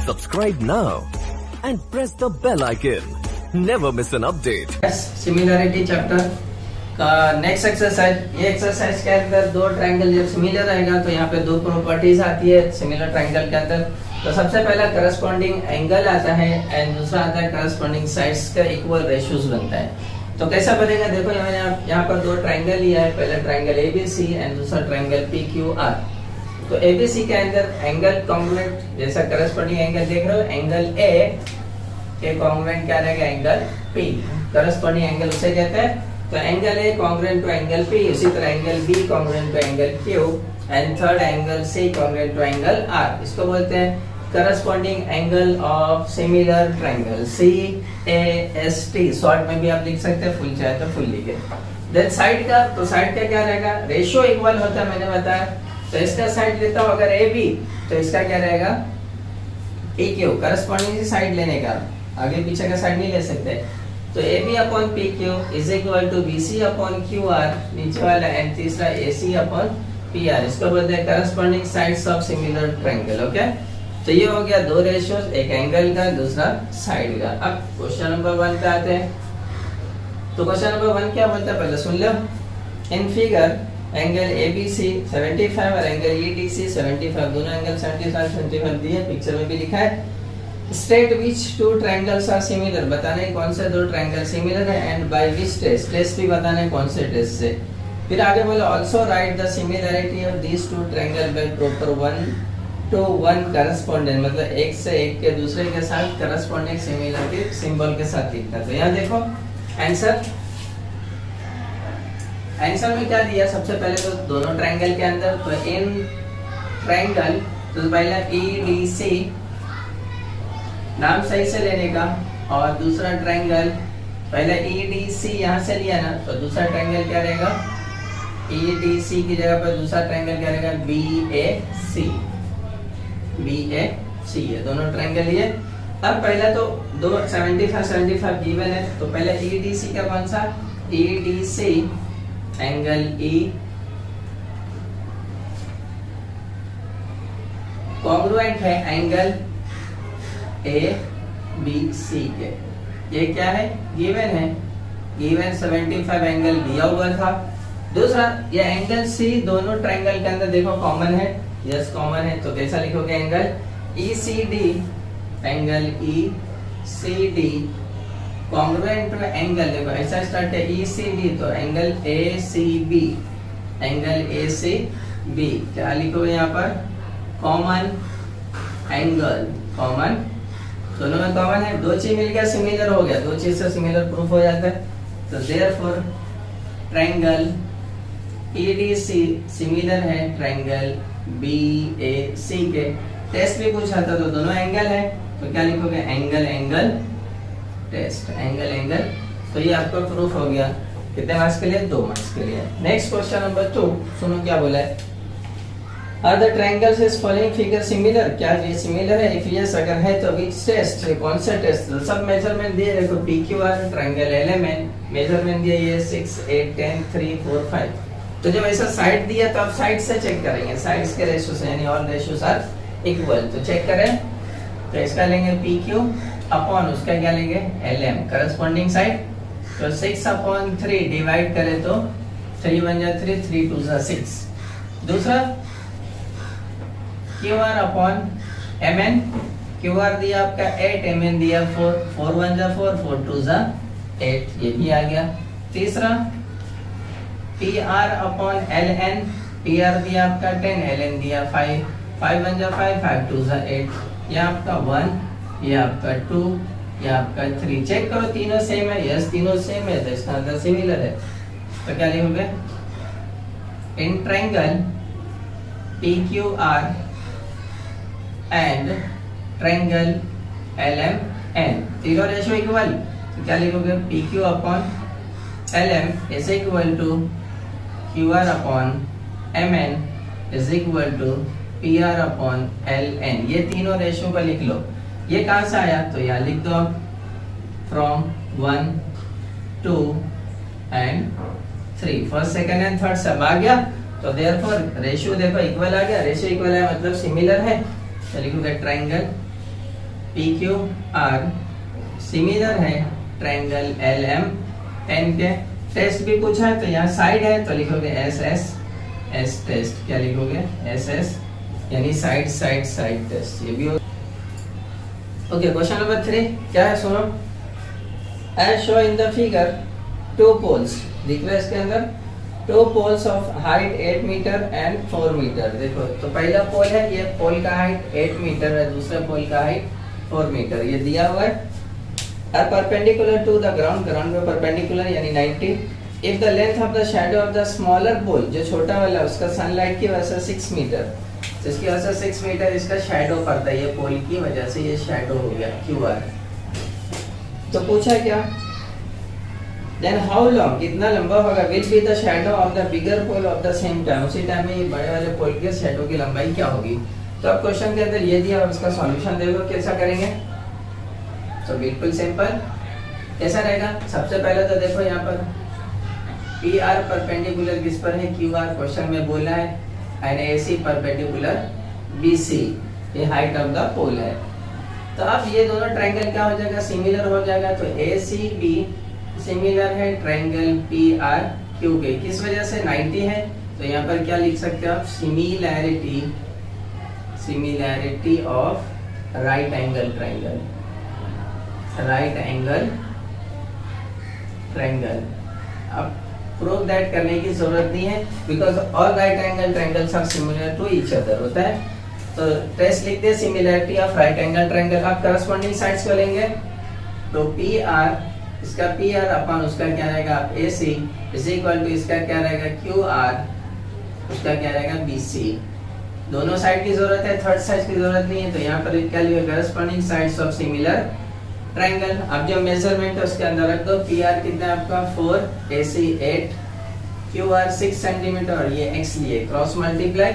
Subscribe now and press the bell icon. Never miss an update. Similarity chapter का next exercise. ये exercise के अंदर दो triangle जब सिमिलर रहेगा तो यहाँ पे दो प्रॉपर्टीज आती है सिमिलर ट्रायंगल के अंदर। तो सबसे पहला करस्पॉन्डिंग एंगल आता है एंड दूसरा आता है करस्पॉन्डिंग साइड्स का इक्वल रेशियोज बनता है। तो कैसा बनेगा देखो, मैंने यहाँ पर दो ट्रायंगल लिया है, पहला ट्रायंगल एबीसी एंड दूसरा ट्रायंगल पीक्यूआर। तो एबीसी के अंदर एंगल कॉन्ग्रुएंट जैसा करस्पॉन्डिंग एंगल देख रहे हो, एंगल ए के कॉन्ग्रुएंट क्या रहेगा, एंगल पी। करस्पॉन्डिंग एंगल उसे कहते हैं। तो angle A congruent to angle P, उसी तरह angle B congruent to angle Q and third angle C congruent to angle R. इसको बोलते हैं corresponding angle of similar triangle, CAST short में भी आप लिख सकते हैं, फुल चाहे तो फुल लिखे। देन साइड का, तो साइड का क्या रहेगा, रेशियो इक्वल होता है, मैंने बताया। तो इसका साइड लेता हूं अगर AB, तो इसका क्या रहेगा PQ। करस्पॉन्डिंग साइड लेने का, आगे पीछे का साइड नहीं ले सकते। तो AB upon PQ is equal to BC upon QR नीचे वाला एंड तीसरा AC अपॉन PR। इसको बोलते हैं corresponding sides of similar triangle. Okay, तो ये हो गया दो रेशियोज, एक एंगल का दूसरा साइड का। अब क्वेश्चन नंबर 1 पे आते हैं। तो क्वेश्चन नंबर 1 क्या बोलता है पहले सुन लो। इन फिगर एंगल ABC 75 और एंगल EDC 75, दोनों एंगल 75 दिए, पिक्चर में भी लिखा है। State which two triangles are similar, बताना है कौन से दो ट्रायंगल सिमिलर है and by which test, test भी बताना है कौन से टेस्ट से। फिर आगे बोला also write the similarity of these two triangle by proper 1-to-1 correspondent, मतलब एक से एक के दूसरे के साथ करस्पॉन्डिंग सिमिलरिटी सिंबल के साथ लिखता है। तो यहाँ देखो आंसर, आंसर में क्या दिया, सबसे पहले तो दोनों ट्रायंगल के अंदर, तो इन ट्रायंगल तो पहला EDC नाम सही से लेने का, और दूसरा ट्रायंगल पहला EDC यहाँ से लिया ना, तो दूसरा ट्रायंगल क्या रहेगा, EDC की जगह पर दूसरा ट्रायंगल क्या रहेगा, BAC। है दोनों ट्रायंगल ये। अब पहला तो दो 75 गिवन है, तो पहले EDC का कौन सा, EDC एंगल E कॉन्ग्रुएंट है एंगल ABC के। ये क्या है, गिवन है, गिवन 75 एंगल दिया हुआ था। दूसरा ये एंगल C दोनों ट्रायंगल के अंदर देखो कॉमन है, यस कॉमन है। तो कैसा लिखोगे, angle ECD, angle ECD congruent to angle, देखो ऐसा स्टार्ट है ECD, तो एंगल ACB, एंगल ACB क्या लिखोगे यहाँ पर, कॉमन एंगल, कॉमन, दोनों में कॉमन है, दो चीज मिल गया सिमिलर हो गया, दो चीज से सिमिलर प्रूफ हो जाता है। तो देयरफॉर ट्रायंगल EDC सिमिलर है ट्रायंगल BAC के। टेस्ट भी पूछा था, तो दोनों एंगल है, तो क्या लिखोगे, angle angle test, angle angle. तो ये आपका प्रूफ हो गया। कितने मार्क्स के लिए, 2 मार्क्स के लिए। नेक्स्ट क्वेश्चन नंबर 2, सुनो क्या बोला है। Are the triangles is following figure similar, क्या ये सिमिलर है, इफ यस अगर है तो विच टेस्ट, कौन सा टेस्ट। तो सब मेजरमेंट दिए, देखो PQR ट्रायंगल LMN मेजरमेंट दिए ये 6, 8, 10, 3, 4, 5। तो जब ऐसा साइड दिया तो आप साइड से चेक करेंगे, साइड्स के रेशियो से, यानी ऑल रेशियोस आर इक्वल। तो चेक करें, तो इसका लेंगे PQ अपॉन उसका क्या लेंगे LM करस्पॉन्डिंग साइड। तो 6/3 डिवाइड करें तो 3 बन जाए 3, 3 2 जा 6। दूसरा QR अपॉन MN, QR दिया आपका 8, MN दिया 4, 4 1 जा 4, 4 2 जा 8, ये भी आ गया। तीसरा PR अपॉन LN, PR दिया आपका 10, LN दिया 5, 5 1 जा 5, 5 2 जा 8, ये आपका 1, ये आपका 2, ये आपका 3। चेक करो तीनों सेम है, यस तीनों सेम है, तो इसका आंसर सिमिलर है। तो क्या लिखोगे, in triangle PQR and triangle LMN तीनों रेशियो इक्वल, तो क्या लिखोगे, PQ upon LM is equal to QR upon MN is equal to PR upon LN। ये तीनों रेशियो को लिख लो। ये कहां से आया, तो यहाँ लिख दो from 1, 2 and 3, first second and third सब आ गया। तो देयरफॉर रेशियो देखो इक्वल आ गया, रेशियो इक्वल है मतलब सिमिलर है। तो लिखोगे triangle P Q R similar है ट्रायंगल एल एम एन के। टेस्ट भी पूछा है तो यहाँ साइड है तो लिखोगे एस एस एस टेस्ट। क्या लिखोगे? एस एस यानी साइड साइड साइड टेस्ट। ये भी हो। ओके, क्वेश्चन नंबर 3 क्या है सुनो। As show in the figure two poles, दिख रहा है इसके अंदर two poles of height 8 metre and 4 metre. देखो तो पहला पोल है, ये पोल का हाइट 8 मीटर है, दूसरा पोल का हाइट 4 मीटर ये दिया हुआ है। Are perpendicular to the ground, ground पे परपेंडिकुलर यानी 90। If the length of the shadow of the smaller pole, जो छोटा वाला उसका सनलाइट की वजह से 6 मीटर, जिसकी वजह से 6 मीटर इसका शैडो पड़ता है, ये पोल की वजह से ये शैडो हो गया क्यू आर। तो पूछा क्या, देन हाउ लॉन्ग, कितना लंबा होगा, will be the shadow of the bigger pole of the same time, उसी टाइम में ये बड़े वाले पोल के शैडो की लंबाई क्या होगी। तो अब क्वेश्चन के अंदर ये दिया और उसका सॉल्यूशन देखो कैसा करेंगे। तो बिल्कुल सिंपल कैसा रहेगा। सबसे पहले तो देखो यहाँ पर पी आर परपेंडिकुलर किस पर है, क्यू आर क्वेश्चन में बोला है, and A C perpendicular B C, ये हाइट ऑफ द पोल है। तो अब ये दोनों ट्रायंगल क्या हो जाएगा, सिमिलर हो जाएगा। तो ए सी बी सिमिलर है ट्रायंगल पी आर क्यू के, किस वजह से 90 है। तो यहाँ पर क्या लिख सकते हो आप, similarity, similarity of right angle triangle, right angle triangle. अब प्रूव दैट करने की जरूरत नहीं है, because all right angle triangles are similar to each other होता है। तो टेस्ट लिख दे similarity of right angle triangle. आप करस्पॉन्डिंग साइड्स को लेंगे तो पी आर, इसका पी आर अपन उसका क्या रहेगा A C is equal to इसका क्या रहेगा क्यू आर, उसका क्या रहेगा बी सी। दोनों साइड की जरूरत है, थर्ड साइड की जरूरत नहीं है। तो यहाँ पर क्या लिखा, corresponding sides of similar triangle. अब जो मेजरमेंट है उसके अंदर रख दो, पी आर कितना है आपका 4, A C 8, Q R 6 centimetre और ये एक्स लिए क्रॉस मल्टीप्लाई।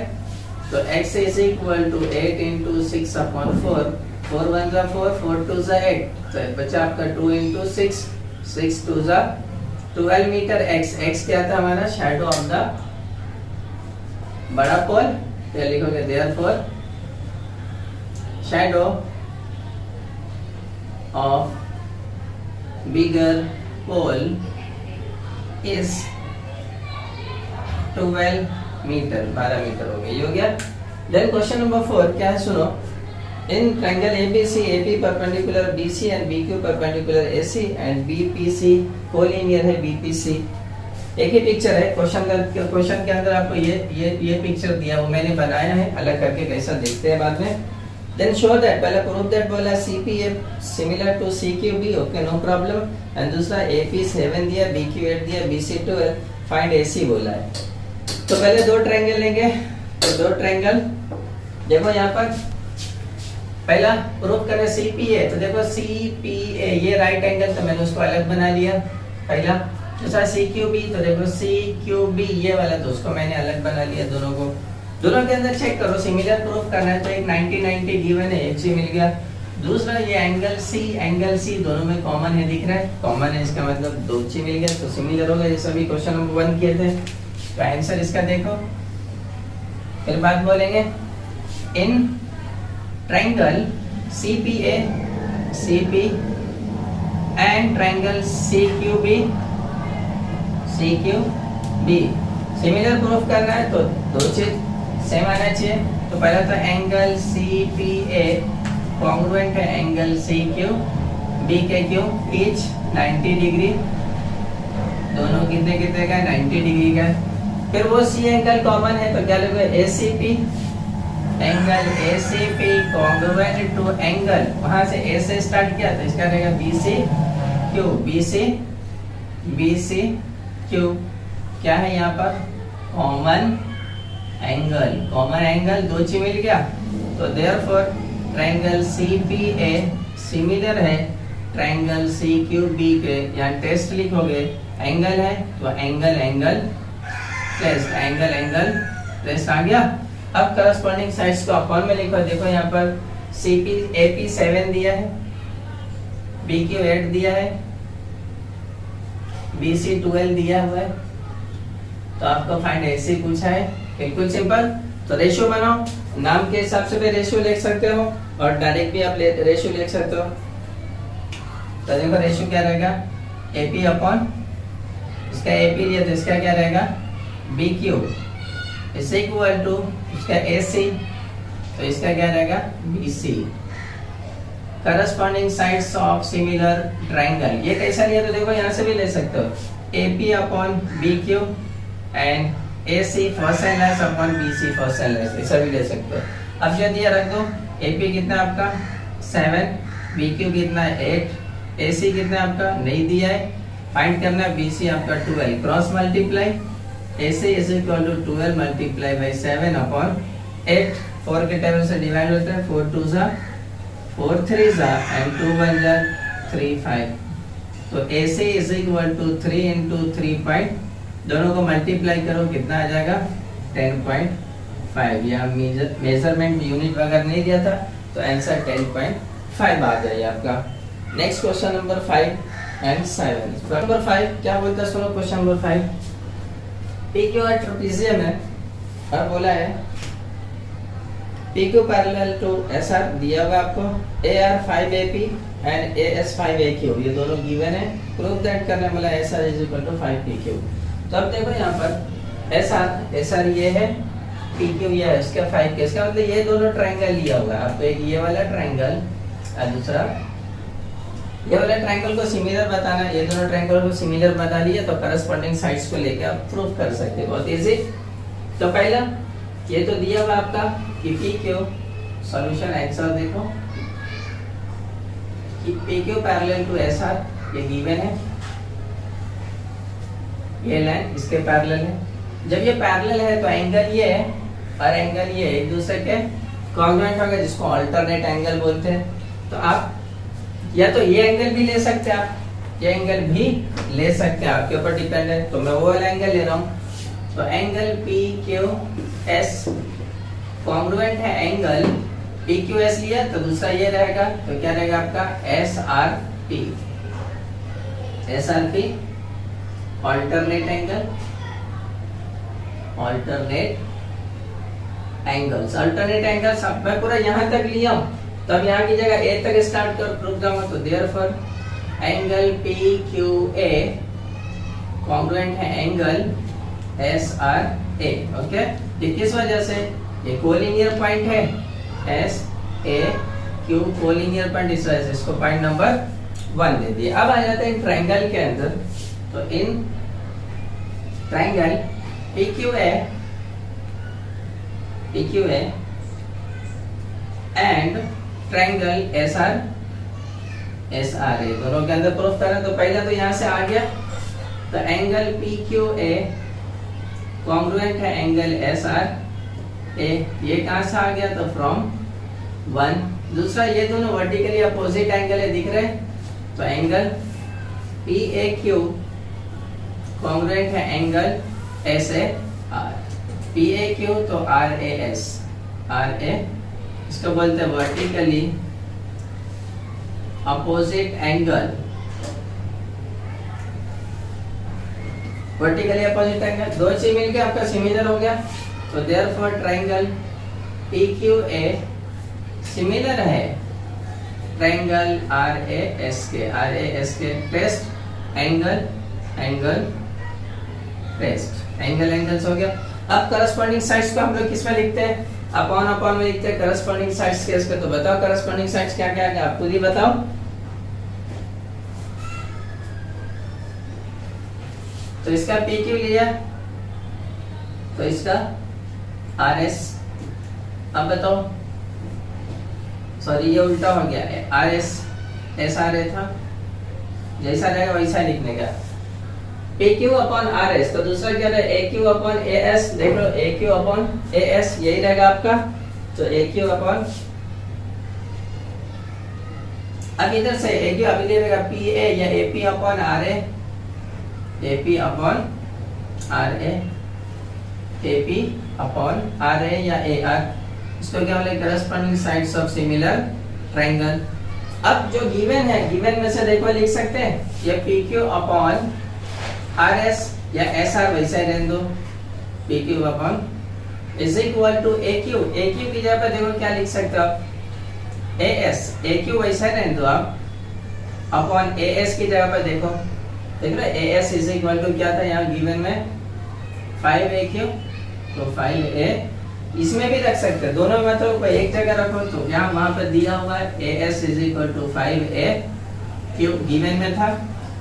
तो x is equal to 8 into 6 upon 4, 4 1 जा 4, 4 2 जा 8, तो बचा आपका 2 इंटू 6, 6 2 जा 12 मीटर। x क्या था हमारा, शैडो ऑफ द बड़ा पोल। क्या लिखोगे, therefore shadow of bigger pole is 12 metre, 12 metre हो गया, ये हो गया। देन क्वेश्चन नंबर 4 क्या है सुनो। In triangle ABC, AP perpendicular BC and BQ perpendicular AC and BPC collinear है BPC। एक ही पिक्चर है। क्वेश्चन के अंदर आपको ये पिक्चर दिया, वो मैंने बनाया है, अलग करके कैसा देखते हैं बाद में। Then show that, पहले prove that बोला CPA similar to CQB, okay no problem। and दूसरा AP 7 दिया, BQ 8 दिया, BC 12, find AC बोला है। तो पहले दो ट्रायंगल लेंगे। तो दो ट्रायंगल देखो यहाँ पर, पहला प्रूव करें CPA। तो देखो CPA ये राइट एंगल, तो मैंने उसको अलग बना लिया पहला। दूसरा CQB, तो देखो CQB ये वाला, तो उसको मैंने अलग बना लिया दोनों को। दोनों के अंदर चेक करो, सिमिलर प्रूफ करना है तो एक 90-90 गिवन है, एक से मिल गया। दूसरा ये एंगल C दोनों में कॉमन है, दिख रहा है कॉमन है, इसका मतलब 2 से मिल गया, तो सिमिलर हो गया। जैसा भी क्वेश्चन नंबर 1 किए थे। तो आंसर इसका देखो, फिर बात बोलेंगे in triangle CPA CP and triangle CQB similar proof करना है तो दो चीज सेम आना चाहिए। तो पहला तो एंगल CPA कॉन्ग्रुएंट है एंगल CQB के क्यों, ईच 90 डिग्री, दोनों कितने कितने का 90 डिग्री का। फिर वो C एंगल कॉमन है तो क्या लगेगा ACP, angle ACP congruent to angle, वहां से A से स्टार्ट किया तो इसका रहेगा BCQ। क्या है यहाँ पर, कॉमन एंगल, दो चीज मिल गया। तो देयरफॉर ट्रायंगल CPA सिमिलर है ट्रायंगल CQB के। यहाँ टेस्ट लिखोगे, एंगल है तो एंगल टेस्ट आ गया। अब करस्पॉन्डिंग साइड्स को अपॉन में लिखो। देखो यहाँ पर AP 7 दिया है, BQ 8 दिया है, BC 12 दिया हुआ है। तो आपको फाइंड AC पूछा है, बिल्कुल सिंपल। तो रेशियो बनाओ, नाम के हिसाब से भी रेशियो लिख सकते हो। और डायरेक्ट भी आप रेशियो लिख सकते हो। तो देखो रेशियो क्या रहेगा, AP अपॉन इसका AP लिया तो इसका क्या रहेगा BQ इज इक्वल टू इसका AC, तो इसका क्या रहेगा BC। Corresponding sides of similar triangle, ये कैसा लिया तो देखो यहाँ से भी ले सकते हो, AP upon BQ and AC first analyse upon BC first analyse, ऐसा भी ले सकते हो। अब जो दिया रख दो, AP कितना आपका 7, BQ कितना 8, AC कितना आपका नहीं दिया है, फाइंड करना है BC आपका 12, cross multiply AC is equal to 12 multiply by 7 upon 8, 4 के टेबल से डिवाइड होता है, 4 2 जा 4 3 जा एंड 2 1 जा 3 5, तो AC is equal to 3 into 3 दोनों को मल्टीप्लाई करो कितना आ जाएगा 10.5, यहाँ मेजरमेंट यूनिट वगैरह नहीं दिया था तो आंसर 10.5 आ जाए आपका। Next question number 5 and 7। Number 5 क्या बोलता है सुनो, क्वेश्चन नंबर 5 PQR ट्रेपेजियम है और बोला है PQ पैरेलल टू SR दिया हुआ आपको, AR 5AP and AS 5AQ ये दोनों गिवन है, प्रूफ दैट करने वाला SR is equal to 5PQ। तो अब देखो यहाँ पर SR ये है, PQ ये है, इसका 5 के, इसका मतलब ये दोनों ट्रायंगल लिया हुआ है आपको, एक ये वाला ट्रायंगल और दूसरा ये वाला ट्रायंगल को सिमिलर बताना है, ये दोनों ट्रायंगल को सिमिलर बता दिया तो करस्पॉन्डिंग साइड्स को लेके आप प्रूफ कर सकते हो बहुत इजी। तो पहला ये तो दिया हुआ आपका कि PQ सॉल्यूशन आंसर देखो कि PQ पैरेलल टू SR ये गिवन है, ये लाइन इसके पैरेलल है, जब ये पैरेलल है तो एंगल ये है और एंगल ये एक दूसरे के कॉन्ग्रुएंट होगा जिसको अल्टरनेट एंगल बोलते हैं। तो आप या तो ये एंगल भी ले सकते हैं, आप ये एंगल भी ले सकते हैं, आपके ऊपर डिपेंड है। तो मैं वो वाला एंगल ले रहा हूँ, तो एंगल PQS कॉन्ग्रुएंट है एंगल PQS लिया तो दूसरा ये रहेगा, तो क्या रहेगा आपका SRP alternate angle, alternate angles अब मैं पूरा यहाँ तक लिया हूँ, तब यहाँ की जगह A तक स्टार्ट कर प्रूफ दूंगा, तो देयरफॉर एंगल PQA कॉन्ग्रुएंट है एंगल SRA। ओके, ये किस वजह से, ये कोलिनियर पॉइंट है SAQ कोलिनियर पॉइंट, इस वजह से इसको पॉइंट नंबर 1 दे दिया। अब आ जाते हैं ट्रायंगल के अंदर, तो in triangle PQA and triangle SRA दोनों के अंदर प्रूफ करें। तो पहला तो यहाँ से आ गया, तो एंगल PQA कॉन्ग्रुएंट है एंगल SRA, ये कहाँ से आ गया, तो फ्रॉम 1। दूसरा ये दोनों वर्टिकली अपोजिट एंगल है, दिख रहे, तो एंगल PAQ कॉन्ग्रुएंट है एंगल SAR, PAQ तो RA इसको बोलते हैं vertically opposite angle, vertically opposite angle, दो चीज मिलके आपका सिमिलर हो गया, तो देयरफॉर ट्रायंगल PQA सिमिलर है ट्रायंगल RAS के प्लेस्ड एंगल प्लेस्ड एंगल्स हो गया। अब करस्पॉन्डिंग साइड्स को हम लोग किस में लिखते हैं, अपॉन में लिखते हैं करस्पॉन्डिंग साइड्स केस पे। तो बताओ करस्पॉन्डिंग साइड्स क्या क्या है, आप खुद ही बताओ। तो इसका PQ लिया तो इसका RS, अब बताओ, सॉरी ये उल्टा हो गया है, RS SRA था, जैसा रहेगा वैसा लिखने का, PQ अपॉन RS, तो दूसरा क्या है AQ अपॉन AS, देख लो AQ अपॉन AS यही रहेगा आपका, तो AQ अपॉन, अब इधर से AQ अभी देगा PA या AP upon RA, AP upon RA, AP upon RA या AR, इसको क्या बोले corresponding sides of similar triangle. अब जो गिवन है, गिवन में से देखो लिख सकते हैं, ये PQ अपॉन RS या SR वैसा ही रहने दो, PQ अपॉन इज इक्वल टू AQ की जगह पर देखो क्या लिख सकते हो आप, ए एस ए क्यू वैसा रहने दो आप, अपॉन ए एस की जगह पर देखो, देख रहे A S is equal to क्या था यहाँ गिवन में 5AQ, तो 5A इसमें भी रख सकते हैं, दोनों मेथड को एक जगह रखो तो यहाँ वहां पर दिया हुआ है A S is equal to 5AQ given में था।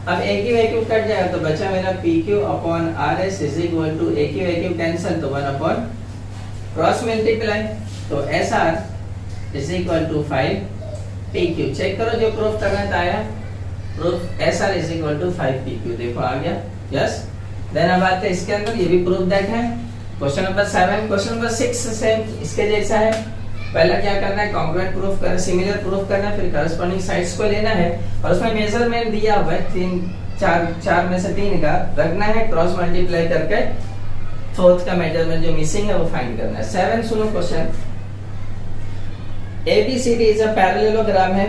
अब AQ कट जाएगा तो बचा मेरा PQ upon RS is equal to AQ cancel तो 1 अपॉन क्रॉस मल्टीप्लाई, तो SR is equal to 5PQ। Check करो जो प्रूफ करना था आया, proof SR is equal to 5PQ, देखो आ गया, यस। देन अब आते हैं इसके अंदर, ये भी प्रूफ दैट है। Question number 7, question number 6 same इसके जैसा है। पहला क्या करना है, कॉन्ग्रुएंट प्रूफ करना, सिमिलर प्रूफ करना है, फिर करस्पॉन्डिंग साइड्स को लेना है और उसमें मेजरमेंट दिया हुआ है 4 में से 3 का रखना है, क्रॉस मल्टीप्लाई करके फोर्थ का मेजरमेंट जो मिसिंग है वो फाइंड करना है। 7 सुनो question, ABCD is a parallelogram है,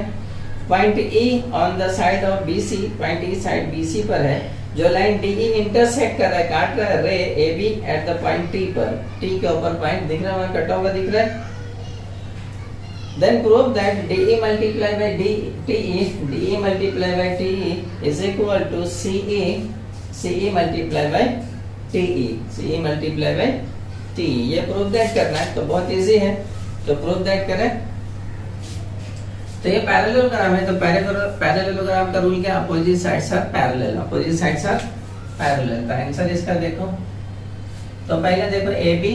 point E on the side of BC, point E side BC पर है, जो लाइन DE इंटरसेक्ट कर रहा है, काट रहा है रे AB at the point T पर, T के ऊपर पॉइंट दिख रहा है, वहां कटा हुआ दिख रहा है। Then prove that DE multiplied by DE multiplied by TE is equal to CE multiplied by TE multiplied by TE। ये प्रूफ दैट करना है, तो बहुत इजी है, तो प्रूफ दैट करें। तो ये पैरेललोग्राम है, तो पैरेललोग्राम का रूल क्या, opposite sides are parallel, opposite sides are parallel. तो आंसर इसका देखो, तो पहले देखो AB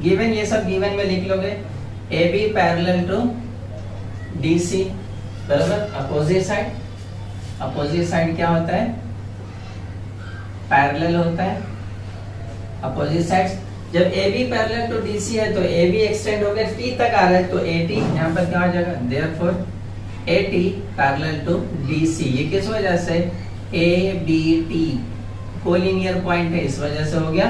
गिवन, ये सब गिवन में लिख लोगे, AB पैरेलल टू DC, बराबर, अपोजिट साइड क्या होता है, पैरेलल होता है, अपोजिट साइड्स। जब AB पैरेलल टू DC है तो AB एक्सटेंड हो गया T तक आ रहा है, तो AT यहाँ पर क्या हो जाएगा, therefore AT parallel to DC। ये किस वजह से, ABT कोलिनियर पॉइंट है, इस वजह से हो गया।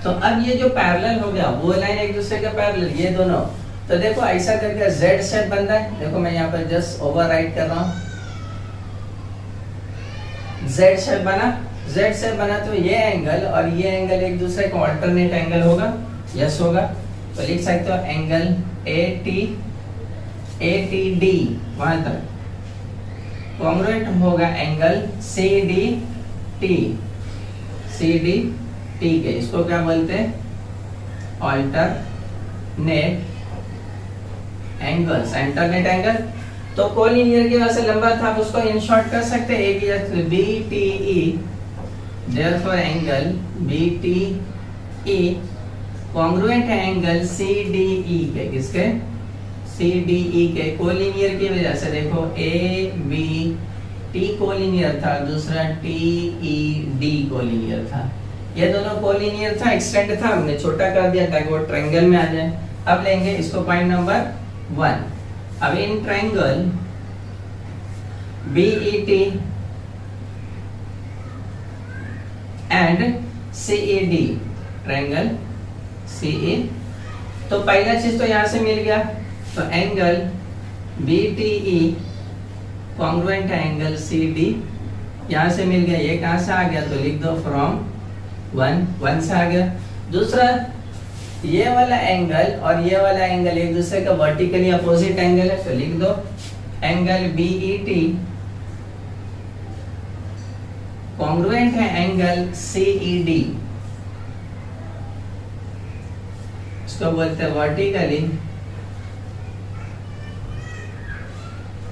तो अब ये जो पैरेलल हो गया वो लाइन एक दूसरे के पैरेलल, ये दोनों, तो देखो ऐसा करके Z शेप बन रहा है, देखो मैं यहाँ पर जस्ट ओवरराइट कर रहा हूँ, Z शेप बना, तो ये एंगल और ये एंगल एक दूसरे का अल्टरनेट एंगल होगा, यस होगा, तो लिख सकते हो एंगल ATD वहां तक कॉन्ग्रुएंट होगा एंगल CDT के, इसको क्या बोलते हैं, अल्टरनेट एंगल। तो कोलिनियर की वजह से लंबा था, आप उसको इन शॉर्ट कर सकते हैं, BTE, therefore angle BTE congruent है एंगल CDE के, किसके, CDE के, कोलिनियर की वजह से। देखो ABT कोलिनियर था, दूसरा TED कोलिनियर था, ये दोनों कोलिनियर था, एक्सटेंड था, हमने छोटा कर दिया ताकि वो ट्रायंगल में आ जाए। अब लेंगे इसको पॉइंट नंबर 1, अब in triangle BET and CED, triangle CE, तो पहला चीज तो यहां से मिल गया, तो एंगल BTE कॉन्ग्रुएंट है एंगल CD, यहां से मिल गया, ये कहां से आ गया, तो लिख दो फ्रॉम 1 से आ गया। दूसरा ये वाला एंगल और ये वाला एंगल एक दूसरे का वर्टिकली अपोजिट एंगल है, तो लिख दो एंगल BET कॉन्ग्रुएंट है एंगल CED, इसको बोलते हैं vertically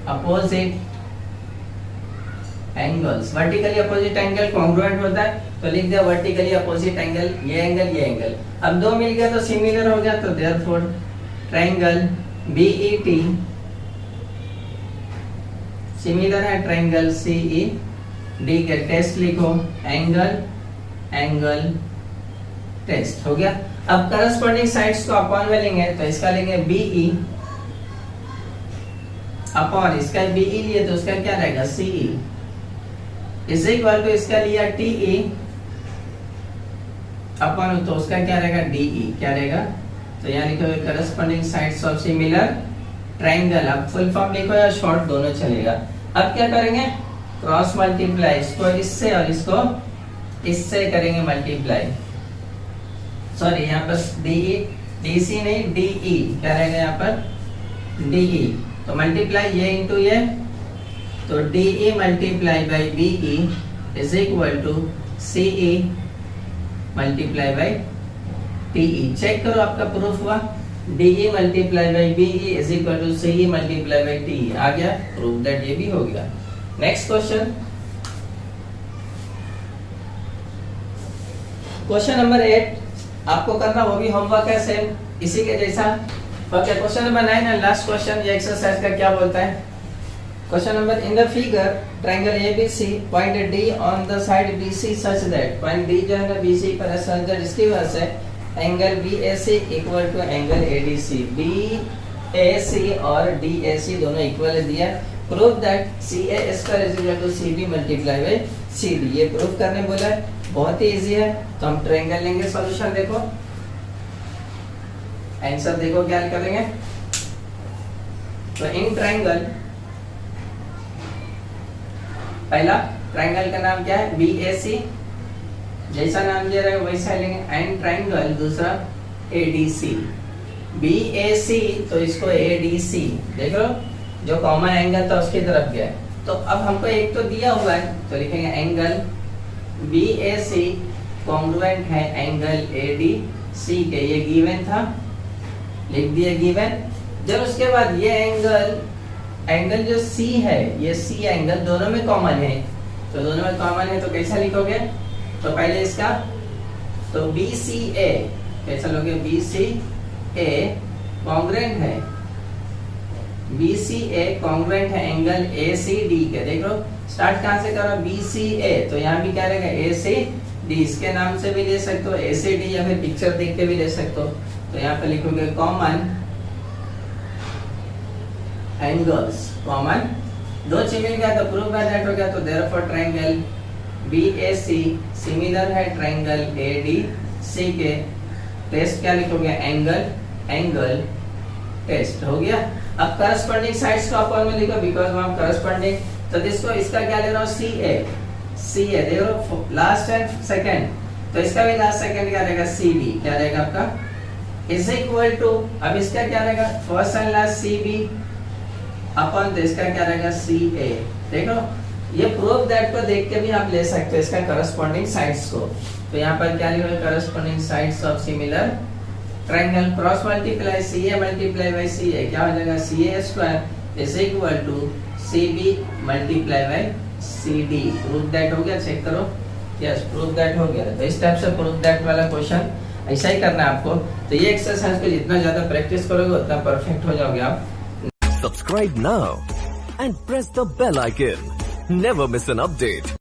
opposite angles. Vertically opposite angle congruent होता है, तो लिख दिया वर्टिकली अपोजिट एंगल, ये एंगल। अब दो मिल गया तो सिमिलर हो गया, तो देयरफॉर ट्रायंगल BET सिमिलर है ट्रायंगल CED के। टेस्ट लिखो, एंगल टेस्ट हो गया। अब करस्पॉन्डिंग साइड्स को अपॉन में लेंगे, तो इसका लेंगे BE अपॉन, इसका BE लिए तो उसका क्या रहेगा, CE इज इक्वल टू, इसका लिया TE अपॉन, तो उसका क्या रहेगा, DE, क्या रहेगा, तो यहाँ लिखोगे corresponding sides of similar triangle. अब फुल फॉर्म लिखो या शॉर्ट, दोनों चलेगा। अब क्या करेंगे, क्रॉस मल्टीप्लाई, इसको इससे और इसको इससे करेंगे मल्टीप्लाई, सॉरी यहाँ पर DE DC नहीं DE क्या रहेगा यहाँ पर DE, तो मल्टीप्लाई ये इंटू ये, तो DE multiply by BE is equal to CE multiply by TE। Check करो आपका प्रूफ हुआ। DE multiply by BE is equal to CE multiply by TE आ गया, प्रूफ दैट ये भी हो गया। नेक्स्ट क्वेश्चन, क्वेश्चन नंबर 8 आपको करना, वो भी होमवर्क है सेम इसी के जैसा। Okay, question number 9 and last question, ये एक्सरसाइज का क्या बोलता है। Question number, in the figure triangle ABC point D on the side BC such that, point D जो है ना BC पर है सच दैट, इसकी वजह से angle BAC equal to angle ADC, BAC और DAC दोनों इक्वल दिया। Prove that CA square is equal to CB multiply by CD, ये प्रूव करने बोला है, बहुत ही इजी है। तो हम ट्रायंगल लेंगे, सॉल्यूशन देखो, आंसर देखो क्या करेंगे। तो इन ट्रायंगल, पहला ट्रायंगल का नाम क्या है BAC, जैसा नाम दे रहा है वैसा लेंगे। एंड ट्रायंगल दूसरा ADC, BAC तो इसको ADC, देख लो जो कॉमन एंगल था उसकी तरफ गया। तो अब हमको एक तो दिया हुआ है, तो लिखेंगे एंगल BAC कॉन्ग्रुएंट है एंगल ADC के, ये गिवन था, लिख दिया गिवन। जब उसके बाद ये एंगल जो C है, ये C एंगल दोनों में कॉमन है, तो दोनों में कॉमन है तो कैसा लिखोगे। तो पहले इसका, तो BCA कैसा लोगे, BCA कॉन्ग्रुएंट है, BCA कॉन्ग्रुएंट है एंगल ACD के। देखो स्टार्ट कहां से करो, BCA, तो यहाँ भी क्या रहेगा ACD, इसके नाम से भी ले सकते हो ACD, या फिर पिक्चर देख के भी ले सकते हो। तो यहाँ पे लिखोगे कॉमन एंगल्स, कॉमन दो चीज मिल गया तो प्रूफ बाय दैट हो गया। तो देयरफॉर ट्रायंगल BAC सिमिलर है ट्रायंगल ADC के। टेस्ट क्या लिखोगे, एंगल टेस्ट हो गया। अब करस्पॉन्डिंग साइड्स का फॉर्मूला लिखो, बिकॉज़ वहां करस्पॉन्डिंग, तो इसको इसका क्या ले रहा हूं CA देखो लास्ट एंड सेकंड, तो इसका भी लास्ट सेकंड क्या रहेगा CB, क्या रहेगा आपका इज इक्वल टू, अब इसका क्या रहेगा फर्स्ट एंड लास्ट CB अपन, तो इसका क्या रहेगा CA। देखो ये प्रूफ दैट को देख के भी आप ले सकते हो इसका करस्पॉन्डिंग साइड्स को। तो यहाँ पर क्या लिखोगे, corresponding sides of similar triangle cross multiply CA multiply by CA, क्या हो जाएगा CA square is equal to CB multiply by CD। Proof that हो गया, चेक करो, यस प्रूफ दैट हो गया। तो इस टाइप से प्रूफ दैट वाला क्वेश्चन ऐसा ही करना है आपको। तो ये एक्सरसाइज को जितना ज्यादा प्रैक्टिस करोगे उतना परफेक्ट हो जाओगे आप। Subscribe now and press the bell icon. Never miss an update.